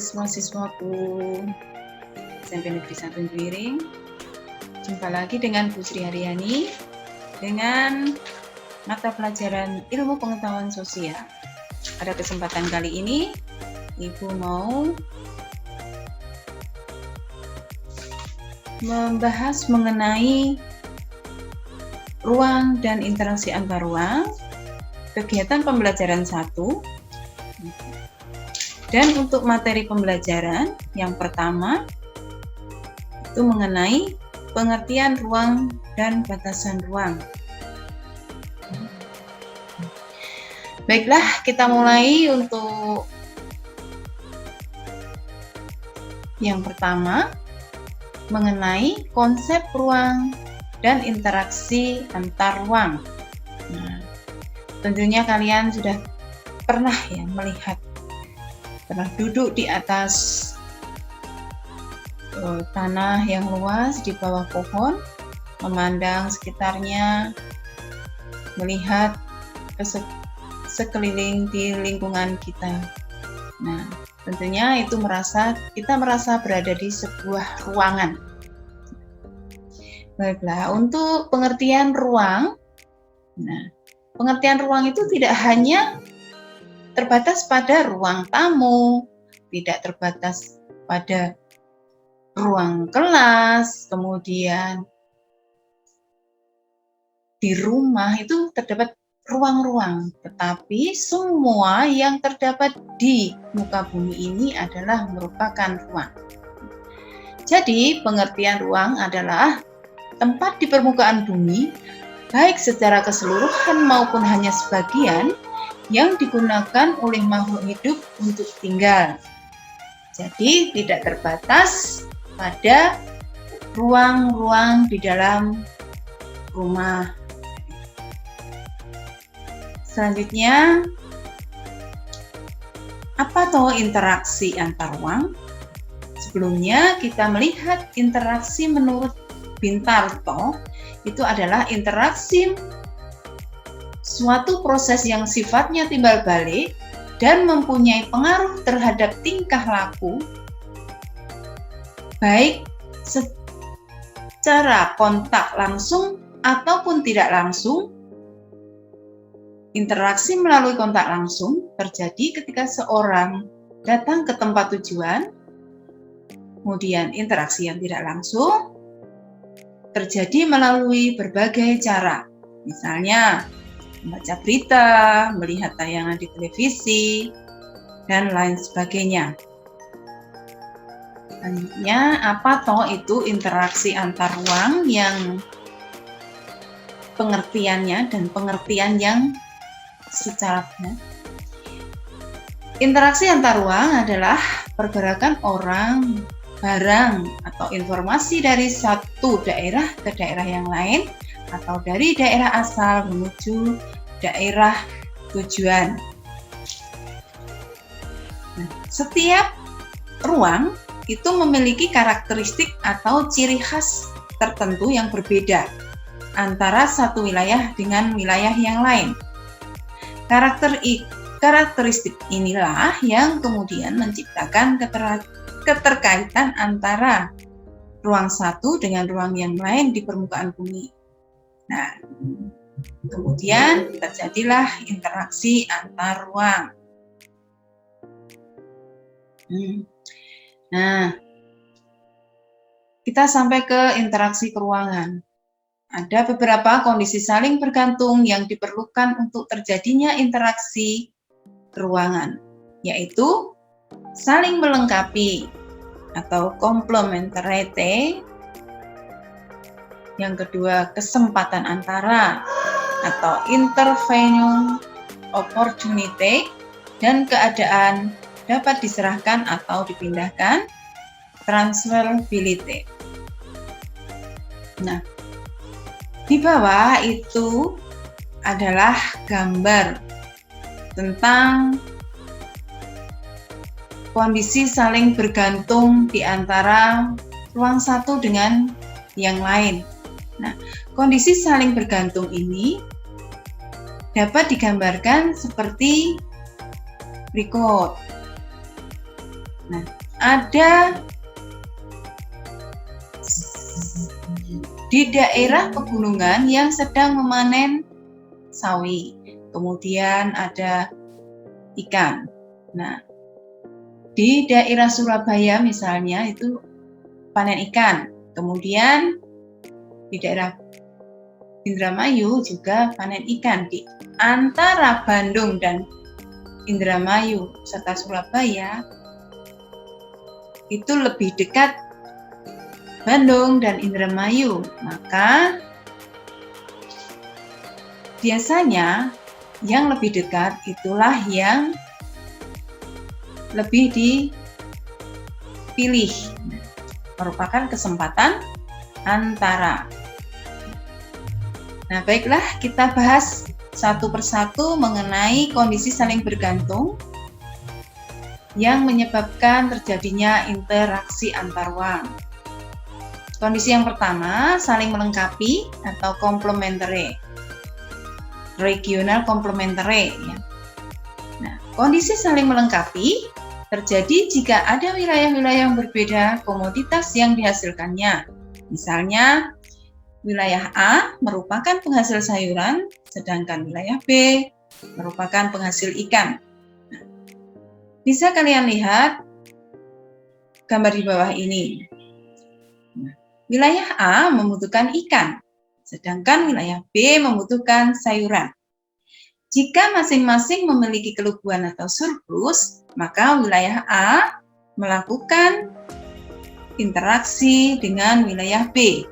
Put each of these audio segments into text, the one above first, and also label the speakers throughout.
Speaker 1: siswa-siswaku SMP Negeri 1 Juwiring. Jumpa lagi dengan Bu Sri Haryani dengan mata pelajaran Ilmu Pengetahuan Sosial. Pada kesempatan kali ini, Ibu mau membahas mengenai ruang dan interaksi antar ruang, kegiatan pembelajaran 1. Dan untuk materi pembelajaran yang pertama itu mengenai pengertian ruang dan batasan ruang. Baiklah, kita mulai untuk yang pertama mengenai konsep ruang dan interaksi antar ruang. Nah, tentunya kalian sudah pernah ya pernah duduk di atas tanah yang luas di bawah pohon, memandang sekitarnya, melihat ke sekeliling di lingkungan kita. Nah, tentunya itu kita merasa berada di sebuah ruangan. Baiklah, untuk pengertian ruang. Nah, pengertian ruang itu tidak hanya terbatas pada ruang tamu, tidak terbatas pada ruang kelas, kemudian di rumah itu terdapat ruang-ruang, tetapi semua yang terdapat di muka bumi ini adalah merupakan ruang. Jadi, pengertian ruang adalah tempat di permukaan bumi, baik secara keseluruhan maupun hanya sebagian, yang digunakan oleh makhluk hidup untuk tinggal. Jadi, tidak terbatas pada ruang-ruang di dalam rumah. Selanjutnya, apa toh interaksi antar ruang? Sebelumnya kita melihat interaksi menurut Bintarto, itu adalah interaksi suatu proses yang sifatnya timbal balik dan mempunyai pengaruh terhadap tingkah laku, baik secara kontak langsung ataupun tidak langsung. Interaksi melalui kontak langsung terjadi ketika seorang datang ke tempat tujuan. Kemudian interaksi yang tidak langsung terjadi melalui berbagai cara. Misalnya membaca berita, melihat tayangan di televisi, dan lain sebagainya. Selanjutnya, apa toh itu interaksi antar ruang yang pengertiannya dan pengertian yang secara benar. Interaksi antar ruang adalah pergerakan orang, barang, atau informasi dari satu daerah ke daerah yang lain, atau dari daerah asal menuju daerah tujuan. Setiap ruang itu memiliki karakteristik atau ciri khas tertentu yang berbeda antara satu wilayah dengan wilayah yang lain. Karakteristik inilah yang kemudian menciptakan keterkaitan antara ruang satu dengan ruang yang lain di permukaan bumi. Nah, kemudian terjadilah interaksi antar ruang. Nah, kita sampai ke interaksi keruangan. Ada beberapa kondisi saling bergantung yang diperlukan untuk terjadinya interaksi keruangan, yaitu saling melengkapi atau complementarity. Yang kedua, kesempatan antara atau intervention opportunity, dan keadaan dapat diserahkan atau dipindahkan, transferability. Nah, di bawah itu adalah gambar tentang kondisi saling bergantung di antara ruang satu dengan yang lain. Nah, kondisi saling bergantung ini dapat digambarkan seperti berikut. Nah, ada di daerah pegunungan yang sedang memanen sawi, kemudian ada ikan. Nah, di daerah Surabaya misalnya itu panen ikan, kemudian di daerah Indramayu juga panen ikan. Di antara Bandung dan Indramayu serta Surabaya itu lebih dekat Bandung dan Indramayu, maka biasanya yang lebih dekat itulah yang lebih dipilih, merupakan kesempatan antara. Nah, baiklah, kita bahas satu persatu mengenai kondisi saling bergantung yang menyebabkan terjadinya interaksi antar ruang. Kondisi yang pertama, saling melengkapi atau complementary. Regional complementary. Ya. Nah, kondisi saling melengkapi terjadi jika ada wilayah-wilayah yang berbeda komoditas yang dihasilkannya. Misalnya, wilayah A merupakan penghasil sayuran, sedangkan wilayah B merupakan penghasil ikan. Nah, bisa kalian lihat gambar di bawah ini. Nah, wilayah A membutuhkan ikan, sedangkan wilayah B membutuhkan sayuran. Jika masing-masing memiliki kelebihan atau surplus, maka wilayah A melakukan interaksi dengan wilayah B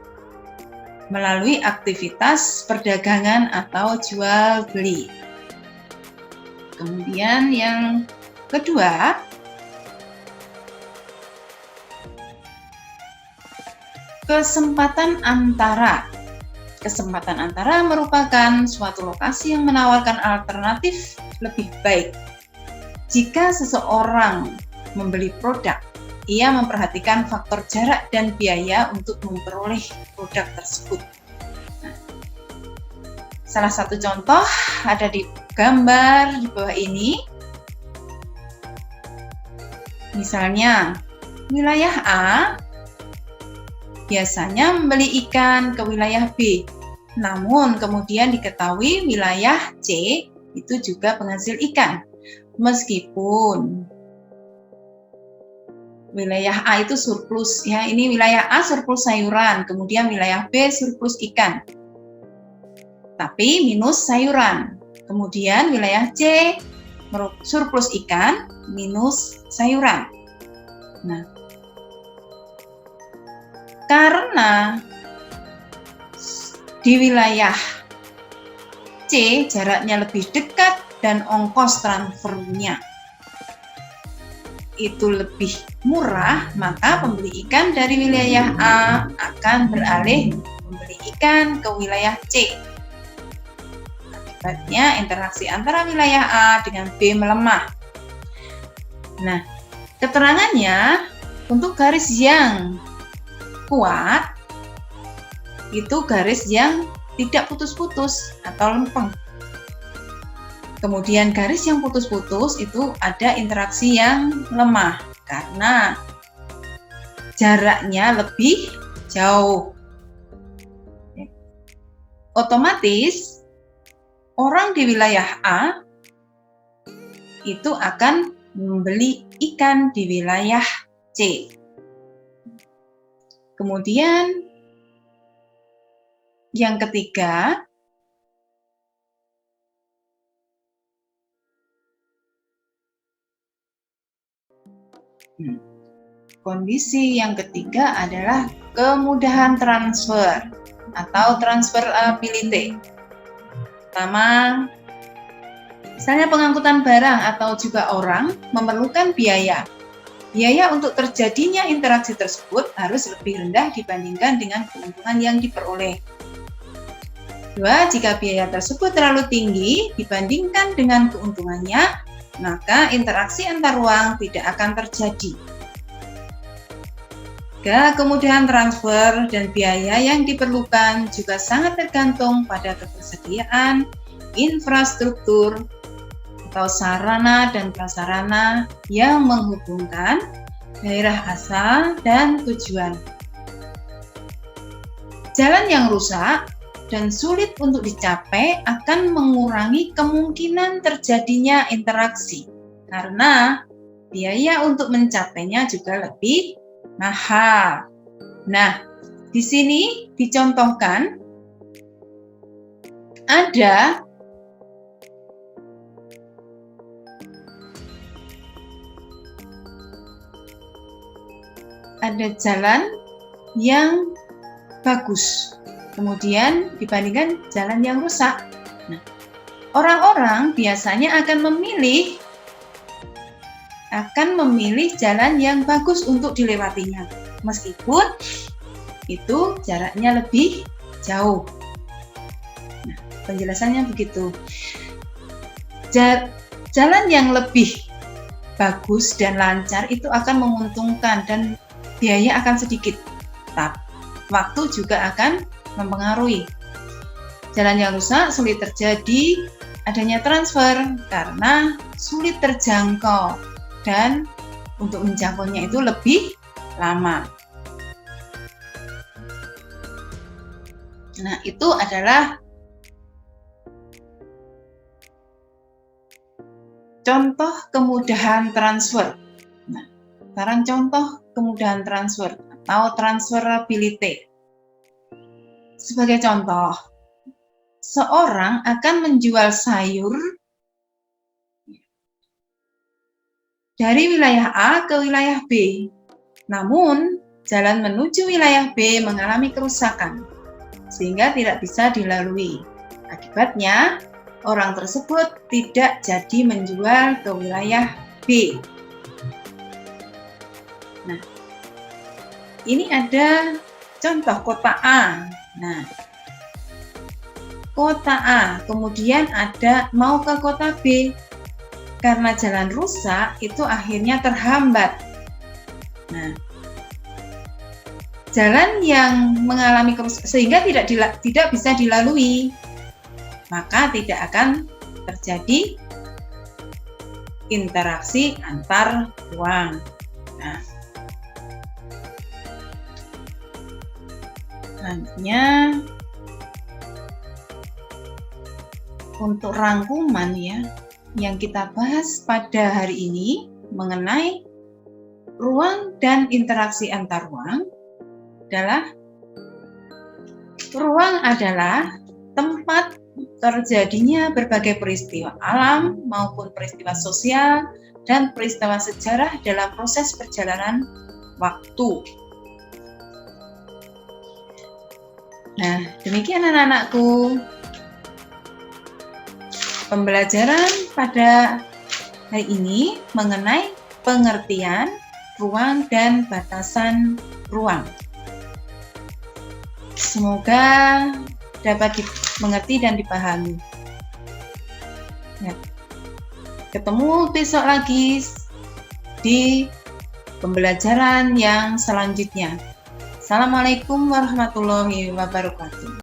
Speaker 1: melalui aktivitas perdagangan atau jual beli. Kemudian yang kedua, kesempatan antara. Kesempatan antara merupakan suatu lokasi yang menawarkan alternatif lebih baik. Jika seseorang membeli produk, ia memperhatikan faktor jarak dan biaya untuk memperoleh produk tersebut. Nah, salah satu contoh ada di gambar di bawah ini. Misalnya, wilayah A biasanya membeli ikan ke wilayah B, namun kemudian diketahui wilayah C itu juga penghasil ikan. Meskipun wilayah A itu surplus, ya ini wilayah A surplus sayuran, kemudian wilayah B surplus ikan, tapi minus sayuran. Kemudian wilayah C surplus ikan, minus sayuran. Nah, karena di wilayah C jaraknya lebih dekat dan ongkos transfernya itu lebih murah, maka pembeli ikan dari wilayah A akan beralih membeli ikan ke wilayah C. Akibatnya interaksi antara wilayah A dengan B melemah. Nah, keterangannya untuk garis yang kuat itu garis yang tidak putus-putus atau lempeng. Kemudian garis yang putus-putus itu ada interaksi yang lemah karena jaraknya lebih jauh. Otomatis orang di wilayah A itu akan membeli ikan di wilayah C. Kemudian yang ketiga, kondisi yang ketiga adalah kemudahan transfer atau transferability. Pertama, misalnya pengangkutan barang atau juga orang memerlukan biaya. Biaya untuk terjadinya interaksi tersebut harus lebih rendah dibandingkan dengan keuntungan yang diperoleh. Dua, jika biaya tersebut terlalu tinggi dibandingkan dengan keuntungannya, maka interaksi antar ruang tidak akan terjadi. Tiga, kemudahan transfer dan biaya yang diperlukan juga sangat tergantung pada ketersediaan infrastruktur atau sarana dan prasarana yang menghubungkan daerah asal dan tujuan. Jalan yang rusak dan sulit untuk dicapai akan mengurangi kemungkinan terjadinya interaksi karena biaya untuk mencapainya juga lebih mahal. Nah, di sini dicontohkan ada jalan yang bagus, kemudian dibandingkan jalan yang rusak. Nah, orang-orang biasanya akan memilih jalan yang bagus untuk dilewatinya, meskipun itu jaraknya lebih jauh. Nah, penjelasannya begitu. Jalan yang lebih bagus dan lancar itu akan menguntungkan dan biaya akan sedikit, tapi waktu juga akan mempengaruhi. Jalan yang rusak sulit terjadi adanya transfer karena sulit terjangkau dan untuk menjangkaunya itu lebih lama. Nah, itu adalah contoh kemudahan transfer. Nah, sekarang contoh kemudahan transfer atau transferability. Sebagai contoh, seorang akan menjual sayur dari wilayah A ke wilayah B. Namun, jalan menuju wilayah B mengalami kerusakan, sehingga tidak bisa dilalui. Akibatnya, orang tersebut tidak jadi menjual ke wilayah B. Nah, ini ada contoh kota A. Nah, kota A, kemudian mau ke kota B. Karena jalan rusak, itu akhirnya terhambat. Nah, jalan yang mengalami kerusakan sehingga tidak bisa dilalui, maka tidak akan terjadi interaksi antar ruang. Nah, selanjutnya untuk rangkuman yang kita bahas pada hari ini mengenai ruang dan interaksi antar ruang adalah tempat terjadinya berbagai peristiwa alam maupun peristiwa sosial dan peristiwa sejarah dalam proses perjalanan waktu. Nah, demikian anak-anakku pembelajaran pada hari ini mengenai pengertian ruang dan batasan ruang. Semoga dapat dimengerti dan dipahami. Ya. Ketemu besok lagi di pembelajaran yang selanjutnya. Assalamualaikum warahmatullahi wabarakatuh.